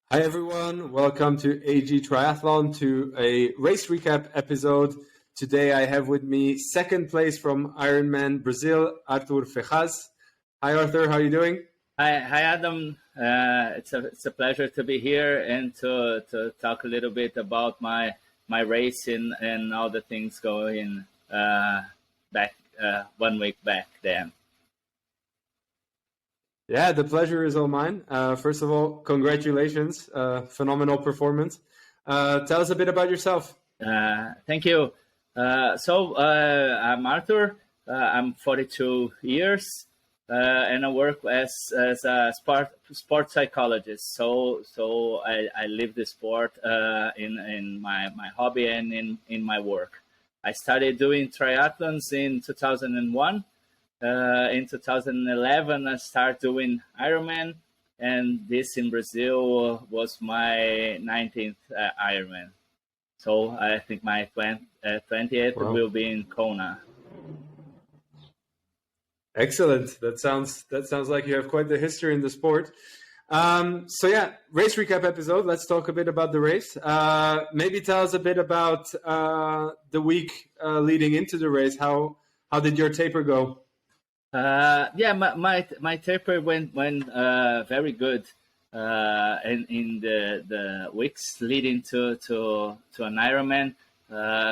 Hi everyone, welcome to AG Triathlon, to a race recap episode. Today I have with me second place from Ironman Brazil, Arthur Ferraz. Hi Arthur, how are you doing? Hi Adam. It's a pleasure to be here and to talk a little bit about my race and all the things going back 1 week back then. Yeah, the pleasure is all mine. First of all, congratulations, phenomenal performance. Tell us a bit about yourself. Thank you. I'm Arthur. I'm 42 years. And I work as a sport psychologist. So I live the sport in my hobby and in my work. I started doing triathlons in 2001. In 2011, I started doing Ironman, and this in Brazil was my 19th Ironman. So I think my 20th Wow. will be in Kona. Excellent. That sounds like you have quite the history in the sport. Race recap episode. Let's talk a bit about the race. Maybe tell us a bit about the week leading into the race. How did your taper go? My taper went very good in the weeks leading to an Ironman.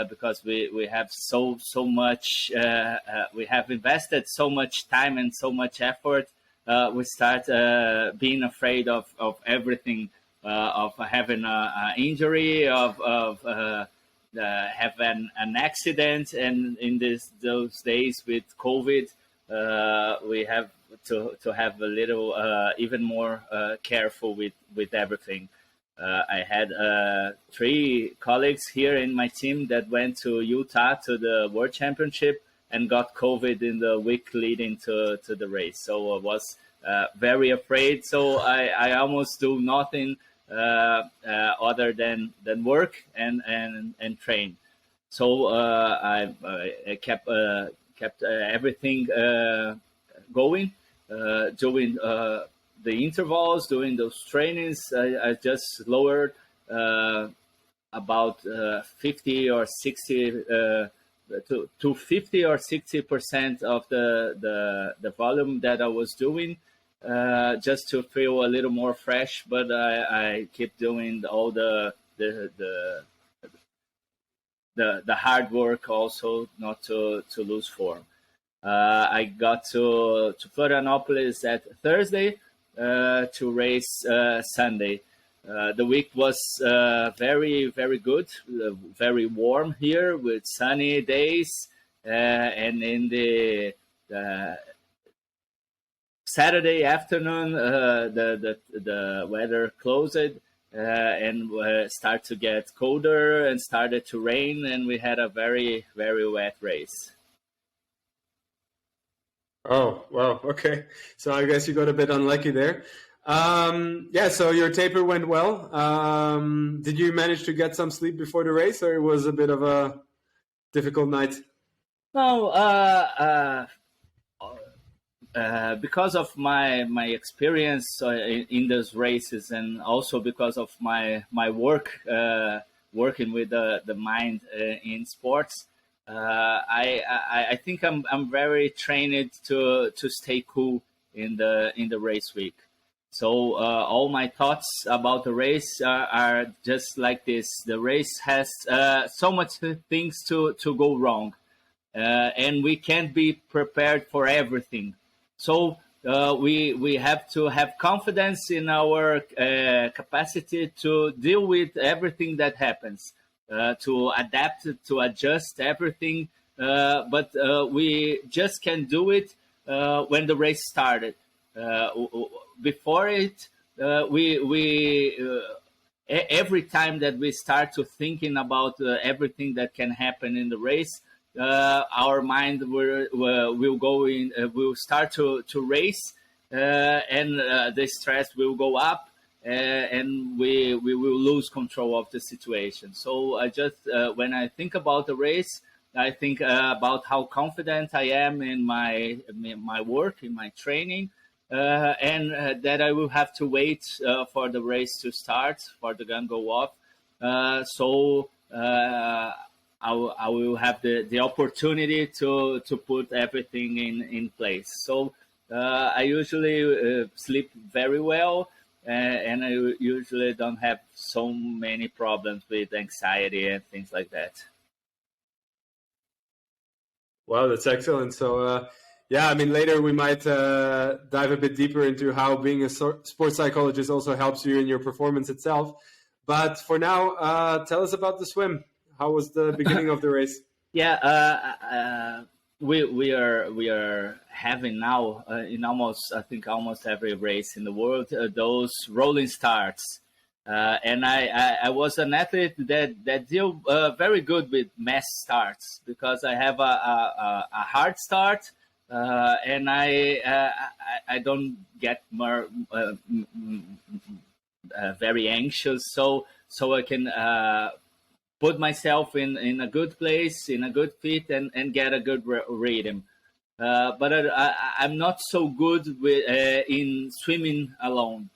Because we have so much, we have invested so much time and so much effort. We start being afraid of everything, of having an injury, of having an accident, and in those days with COVID, we have to have a little even more careful with everything. I had 3 colleagues here in my team that went to Utah to the World Championship and got COVID in the week leading to the race. So I was very afraid. So I almost do nothing other than work and train. So I kept everything going, doing the intervals, doing those trainings. I just lowered about 50 or 60 to 50 or 60% of the volume that I was doing, just to feel a little more fresh. But I keep doing all the hard work also, not to lose form. I got to Florianopolis at Thursday to race Sunday. The week was very, very good, very warm here with sunny days. And in the Saturday afternoon, the weather closed and started to get colder and started to rain, and we had a very, very wet race. Oh, wow. Okay. So I guess you got a bit unlucky there. So your taper went well. Did you manage to get some sleep before the race, or it was a bit of a difficult night? No, because of my experience in those races, and also because of my work, working with the mind in sports, I think I'm very trained to stay cool in the race week. So all my thoughts about the race are just like this. The race has so much things to go wrong, and we can't be prepared for everything. So we have to have confidence in our capacity to deal with everything that happens. To adapt, to adjust everything, but we just can do it when the race started. Before it, every time that we start to thinking about everything that can happen in the race, our mind will go in, will start to race, and the stress will go up. And we will lose control of the situation. So I just, when I think about the race, I think about how confident I am in my work, in my training, and that I will have to wait for the race to start, for the gun go off. So I will have the opportunity to put everything in place. So I usually sleep very well, and I usually don't have so many problems with anxiety and things like that. Wow, that's excellent. So, yeah, I mean, later we might dive a bit deeper into how being a sports psychologist also helps you in your performance itself. But for now, tell us about the swim. How was the beginning of the race? Yeah, we are having now in almost every race in the world those rolling starts. And I was an athlete that deal very good with mass starts because I have a hard start, and I don't get more very anxious, so I can put myself in a good place, in a good fit, and get a good rhythm. But I'm not so good with in swimming alone.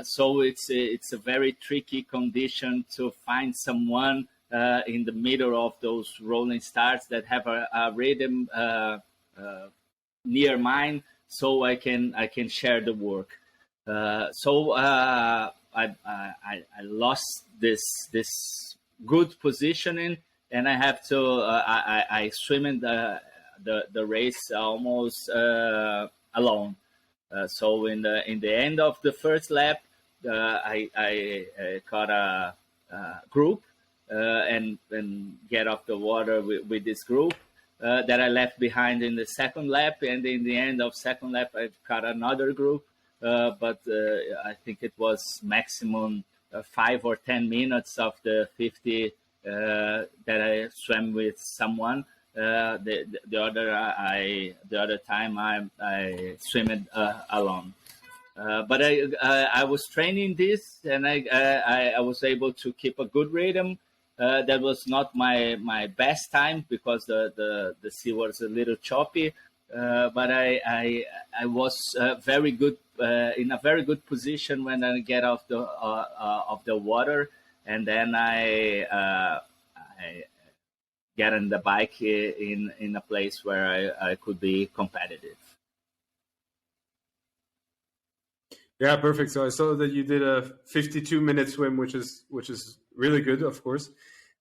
So it's a very tricky condition to find someone in the middle of those rolling starts that have a rhythm near mine, so I can share the work. So I lost this good positioning, and I have to I swim in the race almost alone. So in the end of the first lap, I caught a group and get off the water with this group that I left behind in the second lap, and in the end of second lap I caught another group, but I think it was maximum 5 or 10 minutes of the 50 that I swam with someone. The other time I swam alone. But I was training this, and I was able to keep a good rhythm. That was not my best time because the sea was a little choppy. But I was very good in a very good position when I get off the water, and then I get on the bike in a place where I could be competitive. Yeah, perfect. So I saw that you did a 52-minute swim, which is really good, of course.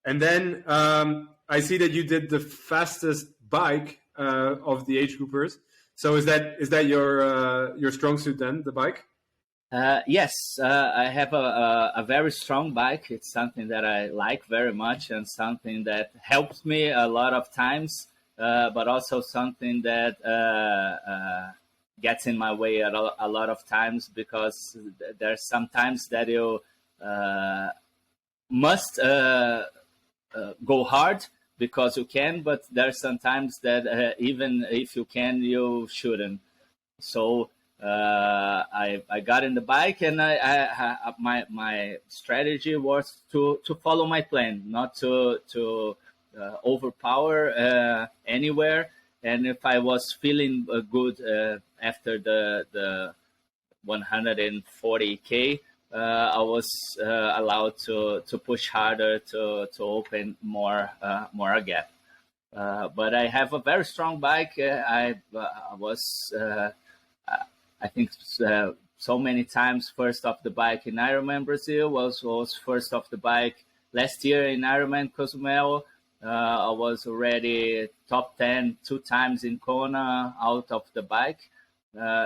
And then I see that you did the fastest bike of the age groupers. So is that your strong suit then, the bike? Yes, I have a very strong bike. It's something that I like very much, and something that helps me a lot of times, but also something that gets in my way a lot of times, because there's sometimes that you must go hard because you can, but there's sometimes that even if you can, you shouldn't. So I got in the bike, and my strategy was to follow my plan, not to overpower anywhere. And if I was feeling good after the 140K, I was allowed to push harder to open more a gap. But I have a very strong bike. I was I think so many times first off the bike in Ironman Brazil, was first off the bike last year in Ironman Cozumel. I was already top 10 2 times in Kona out of the bike.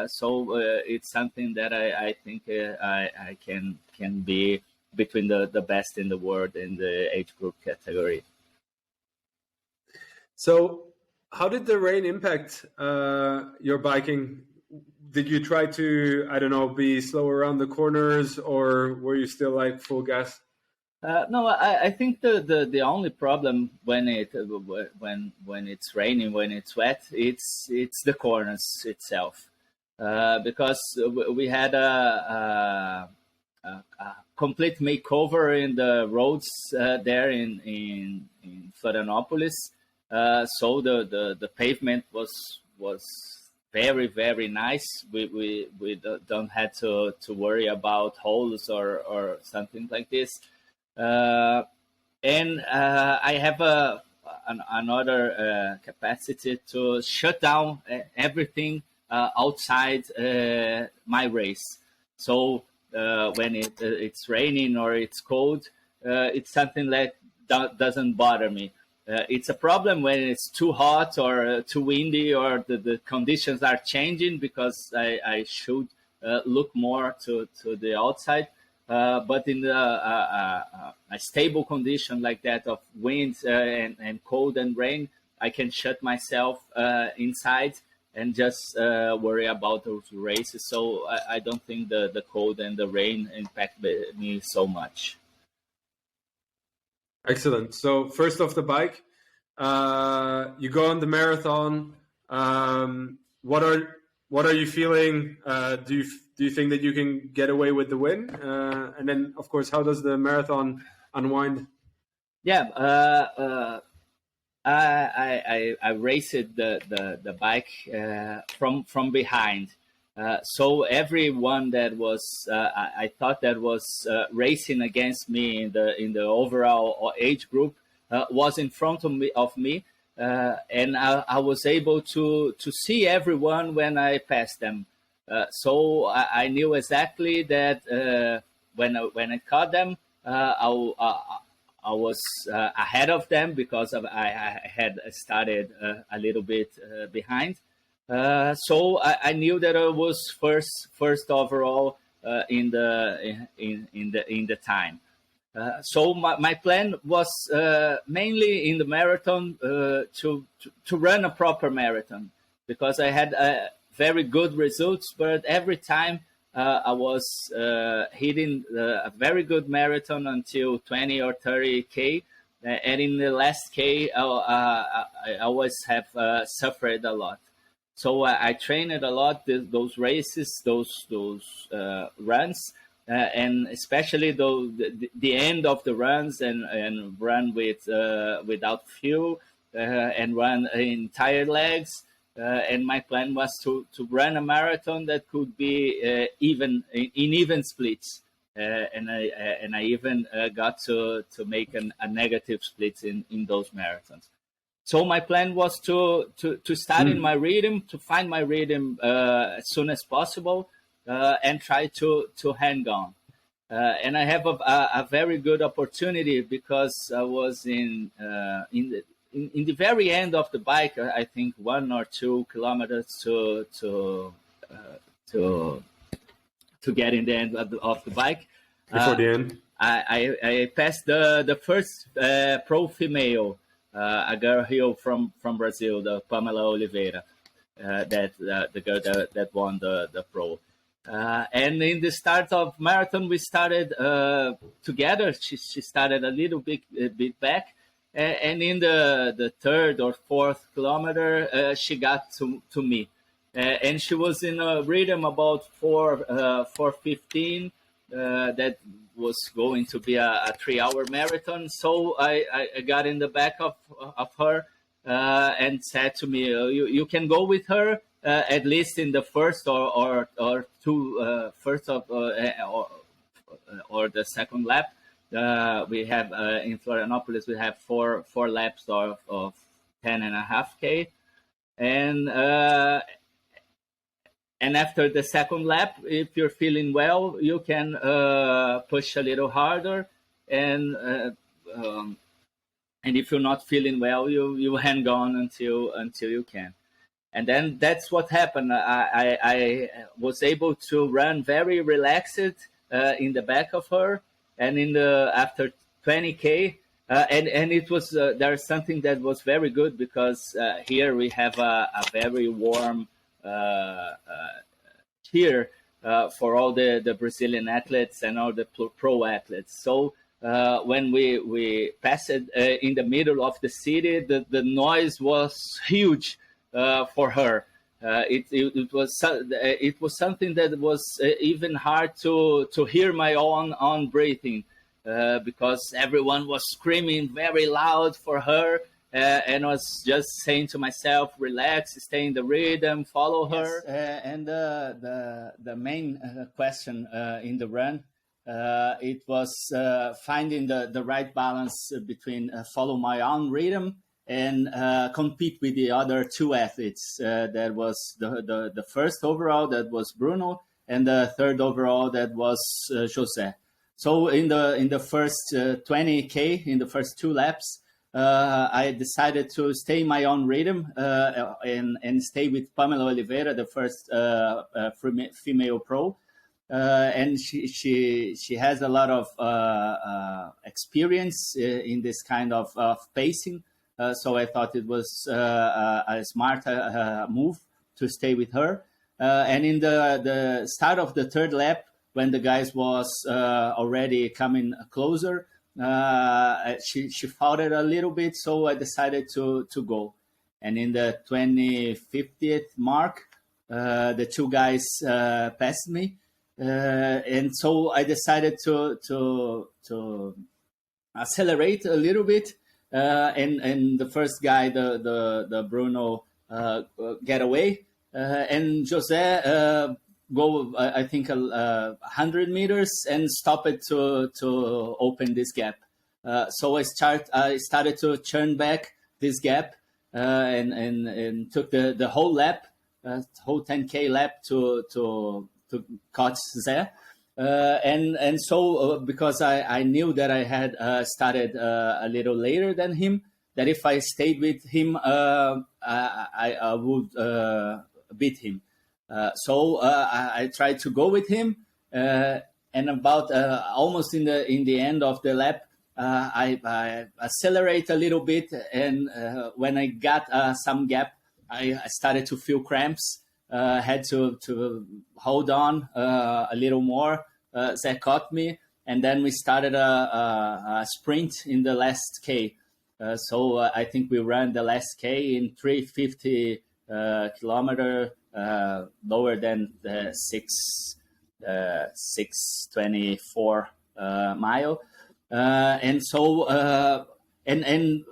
So it's something that I think I can be between the best in the world in the age group category. So how did the rain impact your biking? Did you try to, I don't know, be slow around the corners, or were you still like full gas? No, I think the only problem when it's raining, when it's wet, it's the corners itself, because we had a complete makeover in the roads there in Florianopolis. So the pavement was very, very nice. We don't have to worry about holes or something like this. And I have another capacity to shut down everything outside my race. So when it's raining or it's cold, it's something that doesn't bother me. It's a problem when it's too hot or too windy or the conditions are changing, because I should look more to the outside. But in a stable condition like that of wind and cold and rain, I can shut myself inside and just worry about those races. So I don't think the cold and the rain impact me so much. Excellent. So first off the bike, you go on the marathon. What are you feeling? Do you think that you can get away with the win? And then, of course, how does the marathon unwind? Yeah, I raced the bike from behind. So everyone that was I thought that was racing against me in the overall age group was in front of me, and I was able to see everyone when I passed them. So I knew exactly that when I caught them, I was ahead of them, because I had started a little bit behind. So I knew that I was first overall in the time. So my plan was mainly in the marathon to run a proper marathon, because I had very good results, but every time I was hitting a very good marathon until 20 or 30K, and in the last K I always have suffered a lot. So I trained a lot those races, those runs, and especially the end of the runs, and run without fuel, and run in tired legs. And my plan was to run a marathon that could be even splits, and I even got to make a negative splits in those marathons. So my plan was to start in my rhythm, to find my rhythm as soon as possible, and try to hang on. And I have a very good opportunity, because I was in the very end of the bike. I think 1 or 2 kilometers to get in the end of the bike. Before the end, I passed the first pro female. A girl here from Brazil, the Pamela Oliveira, that the girl that won the pro. And in the start of marathon, we started together. She started a little bit back, and in the third or fourth kilometer, she got to me, and she was in a rhythm about 4:15. That was going to be a 3-hour marathon. So I got in the back of her and said to me, you can go with her at least in the first or two first of or the second lap. We have in Florianopolis, we have four laps of 10.5K, and after the second lap, if you're feeling well, you can push a little harder, and if you're not feeling well, you hang on until you can. And then that's what happened. I was able to run very relaxed in the back of her, and after 20K, and it was there's something that was very good, because here we have a very warm cheer for all the Brazilian athletes and all the pro athletes. So when we passed in the middle of the city, the noise was huge for her. It was something that was even hard to hear my own breathing, because everyone was screaming very loud for her. and was just saying to myself, relax, stay in the rhythm, follow her. And the main question in the run, it was finding the right balance between follow my own rhythm and compete with the other two athletes. That was the first overall, that was Bruno, and the third overall, that was Jose. So in the first 20K, in the first 2 laps, I decided to stay in my own rhythm and stay with Pamela Oliveira, the first female pro. And she has a lot of experience in this kind of pacing. So I thought it was a smart move to stay with her. And in the start of the third lap, when the guys was already coming closer, she fought it a little bit, so I decided to go. And in the 50th mark, the 2 guys passed me, and so I decided to accelerate a little bit. And the first guy, the Bruno, get away, and Jose go, I think, 100 meters and stop it to open this gap. So I started to turn back this gap and took the whole lap, whole 10K lap to catch Zé. And so because I knew that I had started a little later than him, that if I stayed with him, I would beat him. So I tried to go with him, and about almost in the end of the lap, I accelerate a little bit, and when I got some gap, I started to feel cramps. Had to hold on a little more. Zé caught me, and then we started a sprint in the last K. So I think we ran the last K in 350 kilometer. Lower than the 624 mile, and so and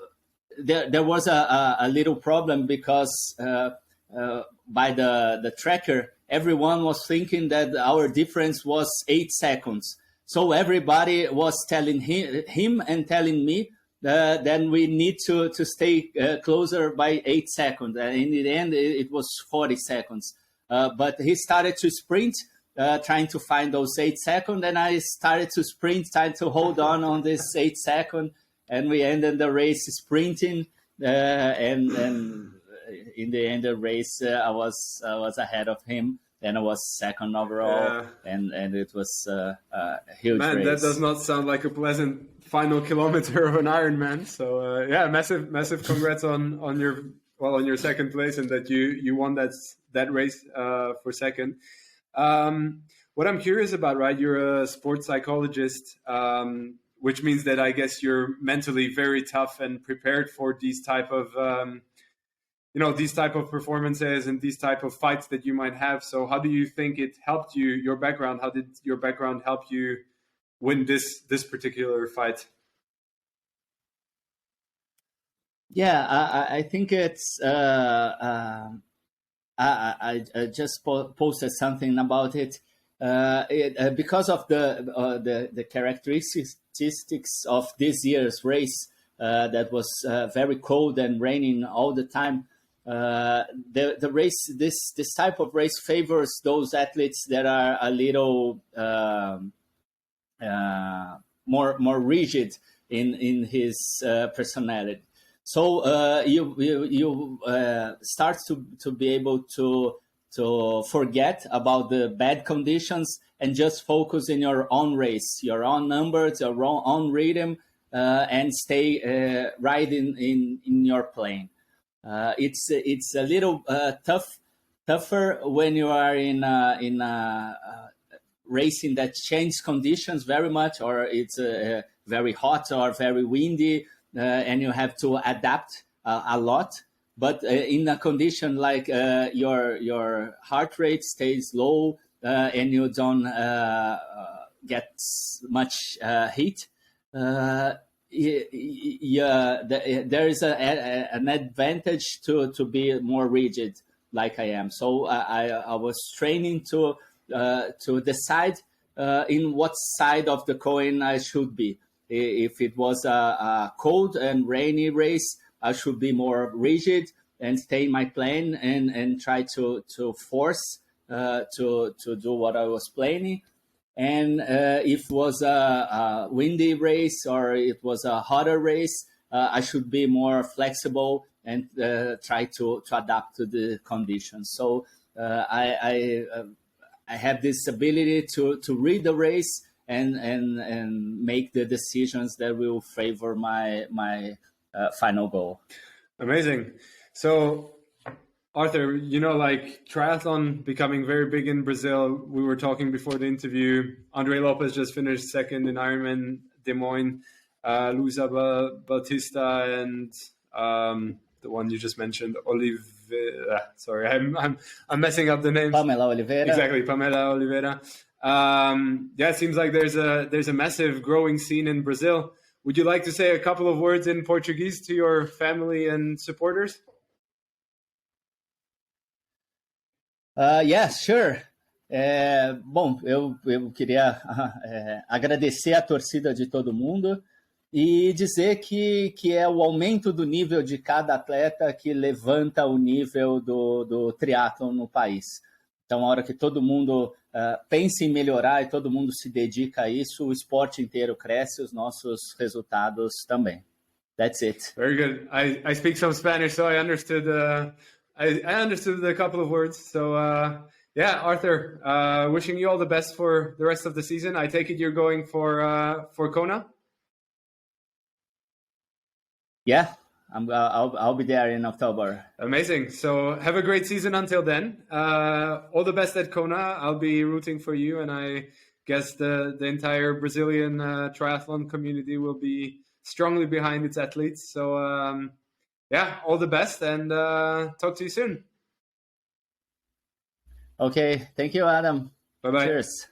there was a little problem because by the tracker, everyone was thinking that our difference was 8 seconds. So everybody was telling him and telling me then we need to stay closer by 8 seconds. And in the end, it was 40 seconds. But he started to sprint, trying to find those 8 seconds. And I started to sprint, trying to hold on this 8 seconds. And we ended the race sprinting. And in the end of the race, I was ahead of him. Then I was second overall, and it was a huge race. That does not sound like a pleasant final kilometer of an Ironman. So massive congrats on your second place, and that you won that race for second. What I'm curious about, right? You're a sports psychologist, which means that I guess you're mentally very tough and prepared for these type of these type of performances and these type of fights that you might have. So how do you think it helped you, your background? How did your background help you win this particular fight? Yeah, I think it's, I just posted something about it. Because of the characteristics of this year's race, that was very cold and raining all the time. The race, this type of race favors those athletes that are a little more rigid in his personality. So you start to be able to forget about the bad conditions and just focus in your own race, your own numbers, your own rhythm, and stay right in your plane. It's a little tougher when you are in racing that changes conditions very much, or it's very hot or very windy, and you have to adapt a lot. But in a condition like your heart rate stays low and you don't get much heat, there is an advantage to be more rigid like I am. So I was training to decide in what side of the coin I should be. If it was a cold and rainy race, I should be more rigid and stay in my plan and try to force to do what I was planning. And if it was a windy race or it was a hotter race, I should be more flexible and try to adapt to the conditions. So I have this ability to read the race and make the decisions that will favor my final goal. Amazing. So, Arthur, like triathlon becoming very big in Brazil. We were talking before the interview. Andre Lopez just finished second in Ironman Des Moines. Luisa Bautista and the one you just mentioned, Oliveira. Sorry, I'm messing up the names. Pamela Oliveira. Exactly, Pamela Oliveira. It seems like there's a massive growing scene in Brazil. Would you like to say a couple of words in Portuguese to your family and supporters? Yeah, sure. Bom, eu queria agradecer a torcida de todo mundo e dizer que é o aumento do nível de cada atleta que levanta o nível do triatlon no país. Então, a hora que todo mundo pensa em melhorar e todo mundo se dedica a isso, o esporte inteiro cresce, os nossos resultados também. That's it. Very good. I speak some Spanish, so I understood. I understood a couple of words. So Arthur, wishing you all the best for the rest of the season. I take it you're going for Kona. Yeah, I'll be there in October. Amazing. So have a great season until then. All the best at Kona. I'll be rooting for you, and I guess the entire Brazilian triathlon community will be strongly behind its athletes. So all the best, and talk to you soon. Okay, thank you, Adam. Bye-bye. Cheers.